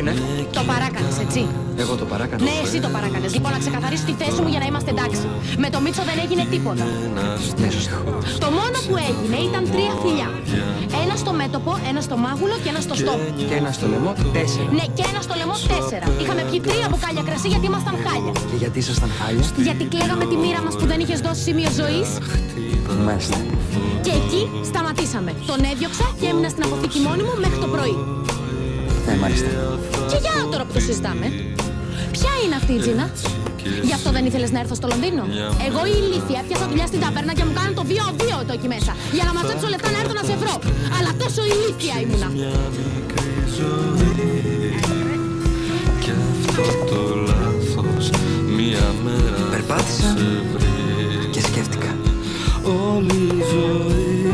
Ναι. Το παράκανες, έτσι. Εγώ το παράκανα. Ναι, εσύ το παράκανες. Λοιπόν, να ξεκαθαρίσεις τη θέση μου για να είμαστε εντάξει. Με το Μίτσο δεν έγινε τίποτα. Ναι, σωστά. Το μόνο που έγινε ήταν 3 φιλιά. Ένα στο μέτωπο, ένα στο μάγουλο και ένα στο στόμα. Και ένα στο λαιμό, 4. Ναι, και ένα στο λαιμό 4. Είχαμε πιει 3 μπουκάλια κρασί γιατί ήμασταν χάλια. Και γιατί ήσασταν χάλια? Γιατί κλαίγαμε τη μοίρα μας που δεν είχες δώσει σημείο ζωής. Μάλιστα. Και εκεί σταματήσαμε. Τον έδιωξα και έμεινα στην αποθήκη μόνη μου μέχρι το πρωί. Ναι, μάλιστα. Και για τώρα που το συζητάμε. Ποια είναι αυτή η Τζίνα? Γι' αυτό δεν ήθελες να έρθω στο Λονδίνο? Εγώ η ηλίθεια πιάσα δουλειά στην ταβέρνα και μου κάνουν το 2-2 το εκεί μέσα. Για να μαζέψω λεφτά να έρθω να σε βρω. Αλλά τόσο ηλίθεια ήμουνα. Περπάτησα και σκέφτηκα. Όλη η ζωή,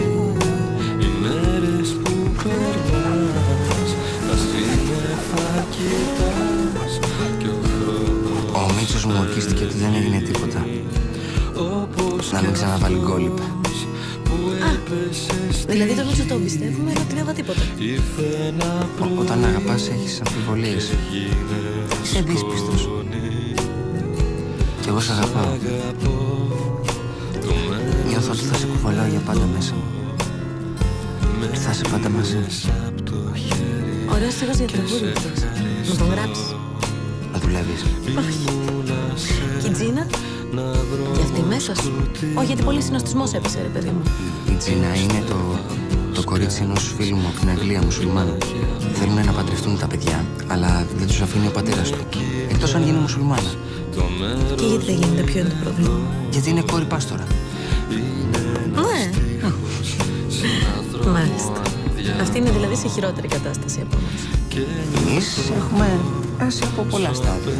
οι μέρες που περνάς, τα σύννεφα κοιτάς κι ο χρόνος. Ο Μίτσος μου ορκίστηκε ότι δεν έγινε τίποτα. Να μην ξαναβάλει γκολ, είπε. Δηλαδή το Μίτσο το πιστεύουμε, αλλά δεν έβα τίποτα. Όταν αγαπάς έχεις αμφιβολίες. Είσαι δύσπιστος. Κι εγώ σ' αγαπάω. Νιώθω ότι θα σε κουβαλάω για πάντα μέσα μου. Και θα είσαι πάντα μαζί. Ωραίος στίχος για τραγούδι αυτός. Να τον γράψεις. Να δουλεύεις. Όχι. Και η Τζίνα? Και αυτή μέσα σου. Όχι, γιατί πολύ συνοστισμός έπεσε, ρε παιδί μου. Η Τζίνα είναι το κορίτσι ενός φίλου μου από την Αγγλία, μουσουλμάνου. Θέλουν να παντρευτούν τα παιδιά, αλλά δεν τους αφήνει ο πατέρας του. Εκτός αν γίνει μουσουλμάνα. Και γιατί δεν γίνεται, ποιο είναι το πρόβλημα? Γιατί είναι κόρη πάστορα. Ναι. Μάλιστα. Αυτή είναι δηλαδή σε χειρότερη κατάσταση από εμάς. Εμείς έχουμε πέσει από πολλά στάδια.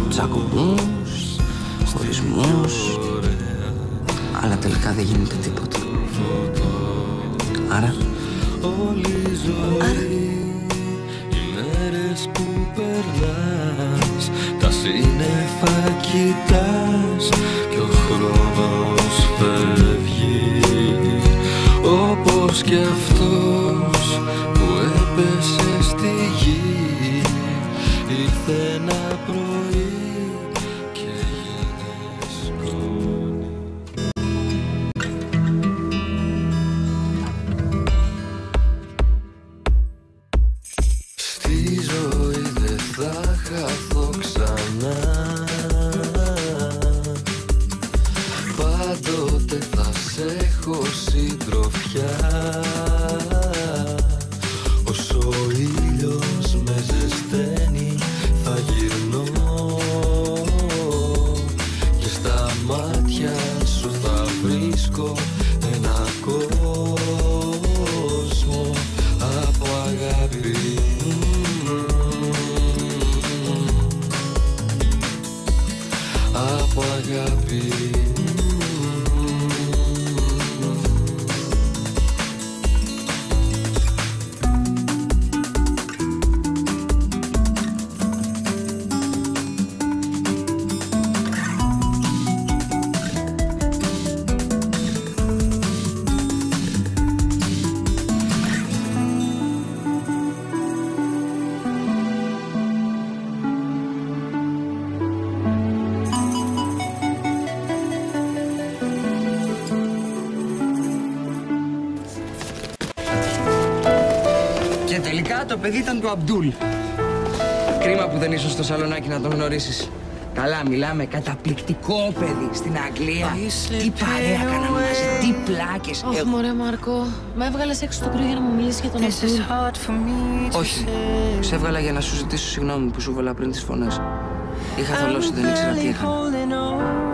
Τσακωμούς, χωρισμούς, αλλά τελικά δεν γίνεται τίποτα. Άρα... Οι μέρες που περνάς, τα σύννεφα κοιτάς κι ο χρόνος φεύγει. Όπως κι αυτός που έπεσε στη γη, ήρθε ένα πρωί και έγινε σκόνη. Στη ζωή δεν θα χαθώ ξανά, πάντοτε θα σε έχω συντροφιά. Όσο ο ήλιος με ζεσταίνει θα γυρνώ και στα μάτια σου θα βρίσκω ένα κόσμο από αγάπη. Από αγάπη. Και τελικά το παιδί ήταν του Αμπτούλ. Κρίμα που δεν ήσουν στο σαλονάκι να τον γνωρίσεις. Καλά, μιλάμε, καταπληκτικό παιδί στην Αγγλία. Τι παρέα κάναμε μαζί, τι πλάκες. Όχι, μωρέ Μάρκο, με έβγαλες έξω το κρύο για να μου μιλήσεις για τον Αμπτούλ. Όχι, σε έβγαλα για να σου ζητήσω συγγνώμη που σου έβαλα πριν τις φωνές. Είχα θολώσει, δεν ήξερα τι έκανα.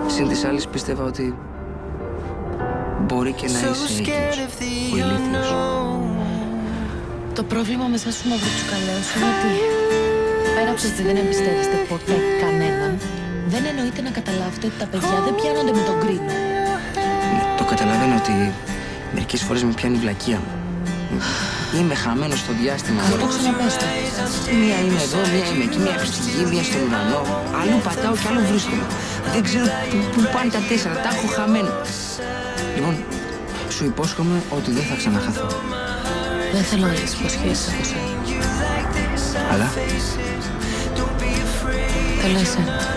Συν της άλλης πίστευα ότι μπορεί και να είσαι έγκυος, ο ηλίθιος. Το πρόβλημα με εσάς τους μαυροτσουκαλαίους είναι ότι πέρα από ότι δεν εμπιστεύεστε ποτέ κανέναν, δεν εννοείται να καταλάβετε ότι τα παιδιά δεν πιάνονται με τον κρίνο. Το καταλαβαίνω ότι μερικές φορές με πιάνει η βλακεία μου. Είμαι χαμένος στο διάστημα. Αυτό ξαναπες το. Μία είμαι εδώ, μία είμαι εκεί, μία στη γη, μία στον ουρανό. Αλλού πατάω και άλλο βρίσκομαι. Δεν ξέρω πού πάνε τα 4, τα έχω χαμένα. Λοιπόν, σου υπόσχομαι ότι δεν θα ξαναχαθώ. Δεν θέλω να τις υποσχέσεις από σένα. Αλλά θέλω εσένα.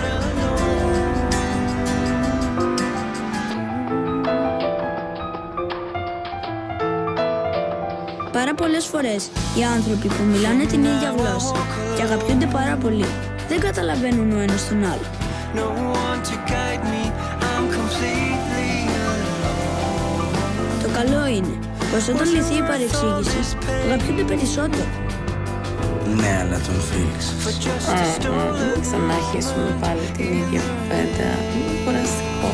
Πάρα πολλές φορές οι άνθρωποι που μιλάνε την ίδια γλώσσα και αγαπιούνται πάρα πολύ δεν καταλαβαίνουν ο ένας τον άλλο. Το καλό είναι πως όταν λυθεί η παρεξήγηση αγαπιούνται περισσότερο. Ναι, αλλά τον φίλεις. Ξανάρχισουμε πάλι την ίδια κουβέντα. Κουραστικό.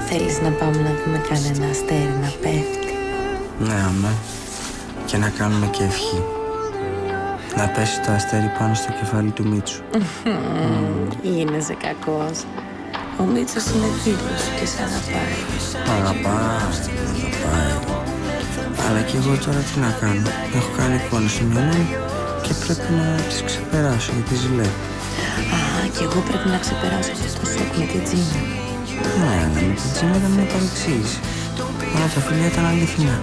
Θέλεις να πάμε να δούμε κανένα αστέρι να πέφτει? Ναι, αμέ. Και να κάνουμε και ευχή. Να πέσει το αστέρι πάνω στο κεφάλι του Μίτσου. Γίνεσαι κακός. Ο Μίτσος είναι φίλος σου και σε αγαπάει. Αγαπάει. Αλλά και εγώ τώρα τι να κάνω? Έχω κάνει εικόνες στο μυαλό μου και πρέπει να τις ξεπεράσω γιατί ζηλεύω. Και εγώ πρέπει να ξεπεράσω το σοκ με την Τζίνα. Ναι, αλλά με την Τζίνα ήταν μια παρεξήγηση. Αλλά τα φιλιά ήταν αληθινά.